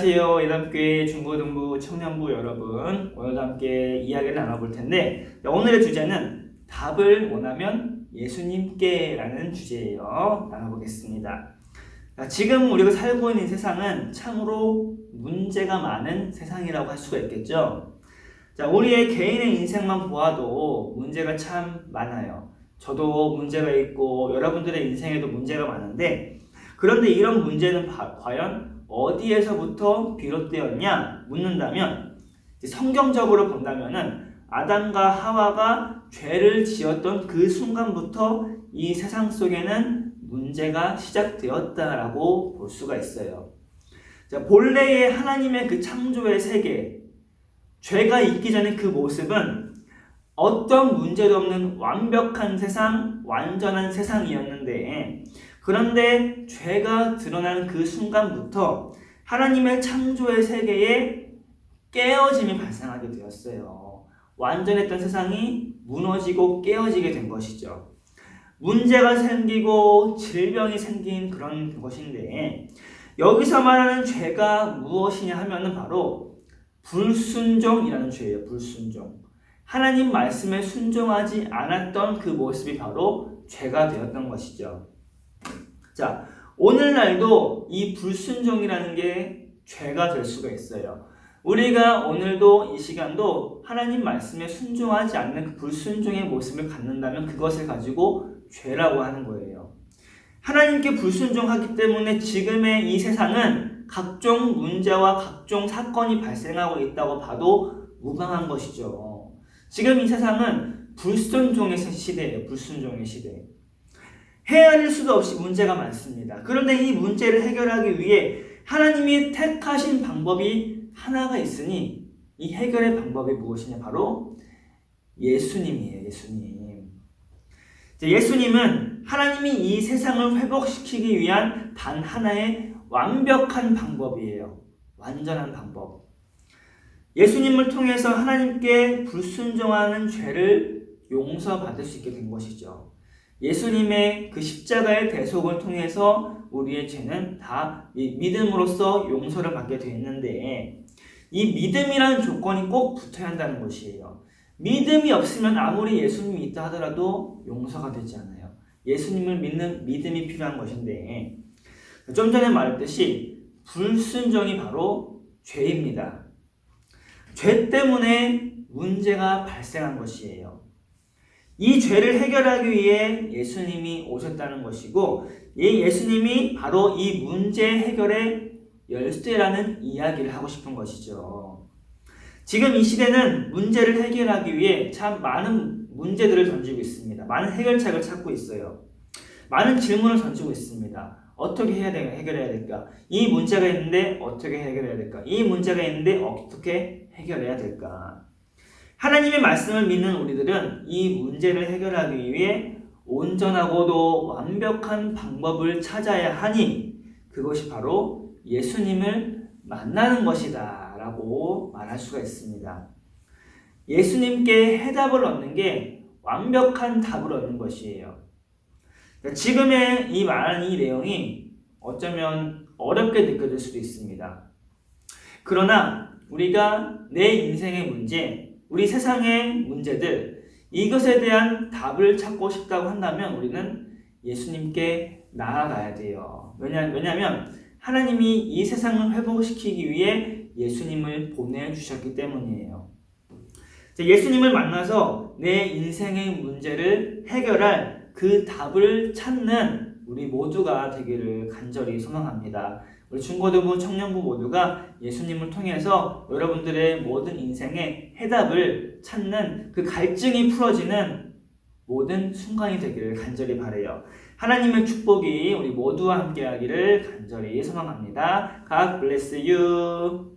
안녕하세요. 예담교회 중고등부 청년부 여러분, 오늘도 함께 이야기를 나눠볼 텐데, 오늘의 주제는 답을 원하면 예수님께 라는 주제예요. 나눠보겠습니다. 지금 우리가 살고 있는 세상은 참으로 문제가 많은 세상이라고 할 수가 있겠죠. 우리의 개인의 인생만 보아도 문제가 참 많아요. 저도 문제가 있고 여러분들의 인생에도 문제가 많은데, 그런데 이런 문제는 과연 어디에서부터 비롯되었냐 묻는다면, 성경적으로 본다면은 아담과 하와가 죄를 지었던 그 순간부터 이 세상 속에는 문제가 시작되었다라고 볼 수가 있어요. 본래의 하나님의 그 창조의 세계, 죄가 있기 전에 그 모습은 어떤 문제도 없는 완벽한 세상, 완전한 세상이었는데, 그런데 죄가 드러나는 그 순간부터 하나님의 창조의 세계에 깨어짐이 발생하게 되었어요. 완전했던 세상이 무너지고 깨어지게 된 것이죠. 문제가 생기고 질병이 생긴 그런 것인데, 여기서 말하는 죄가 무엇이냐 하면은 바로 불순종이라는 죄예요. 불순종. 하나님 말씀에 순종하지 않았던 그 모습이 바로 죄가 되었던 것이죠. 오늘날도 이 불순종이라는 게 죄가 될 수가 있어요. 우리가 오늘도 이 시간도 하나님 말씀에 순종하지 않는 그 불순종의 모습을 갖는다면 그것을 가지고 죄라고 하는 거예요. 하나님께 불순종하기 때문에 지금의 이 세상은 각종 문제와 각종 사건이 발생하고 있다고 봐도 무방한 것이죠. 지금 이 세상은 불순종의 시대예요. 불순종의 시대. 헤아릴 수도 없이 문제가 많습니다. 그런데 이 문제를 해결하기 위해 하나님이 택하신 방법이 하나가 있으니, 이 해결의 방법이 무엇이냐? 바로 예수님이에요. 예수님은 하나님이 이 세상을 회복시키기 위한 단 하나의 완벽한 방법이에요. 완전한 방법. 예수님을 통해서 하나님께 불순종하는 죄를 용서받을 수 있게 된 것이죠. 예수님의 그 십자가의 대속을 통해서 우리의 죄는 다 믿음으로써 용서를 받게 되어 있는데, 이 믿음이라는 조건이 꼭 붙어야 한다는 것이에요. 믿음이 없으면 아무리 예수님이 있다 하더라도 용서가 되지 않아요. 예수님을 믿는 믿음이 필요한 것인데, 좀 전에 말했듯이 불순종이 바로 죄입니다. 죄 때문에 문제가 발생한 것이에요. 이 죄를 해결하기 위해 예수님이 오셨다는 것이고, 이 예수님이 바로 이 문제 해결의 열쇠라는 이야기를 하고 싶은 것이죠. 지금 이 시대는 문제를 해결하기 위해 참 많은 문제들을 던지고 있습니다. 많은 해결책을 찾고 있어요. 많은 질문을 던지고 있습니다. 어떻게 해결해야 될까? 이 문제가 있는데 어떻게 해결해야 될까? 이 문제가 있는데 어떻게 해결해야 될까? 하나님의 말씀을 믿는 우리들은 이 문제를 해결하기 위해 온전하고도 완벽한 방법을 찾아야 하니, 그것이 바로 예수님을 만나는 것이다 라고 말할 수가 있습니다. 예수님께 해답을 얻는 게 완벽한 답을 얻는 것이에요. 지금의 이 말하는 이 내용이 어쩌면 어렵게 느껴질 수도 있습니다. 그러나 우리가 내 인생의 문제, 우리 세상의 문제들, 이것에 대한 답을 찾고 싶다고 한다면 우리는 예수님께 나아가야 돼요. 왜냐하면 하나님이 이 세상을 회복시키기 위해 예수님을 보내주셨기 때문이에요. 예수님을 만나서 내 인생의 문제를 해결할 그 답을 찾는 우리 모두가 되기를 간절히 소망합니다. 우리 중고등부 청년부 모두가 예수님을 통해서 여러분들의 모든 인생의 해답을 찾는 그 갈증이 풀어지는 모든 순간이 되기를 간절히 바라요. 하나님의 축복이 우리 모두와 함께 하기를 간절히 소망합니다. God bless you.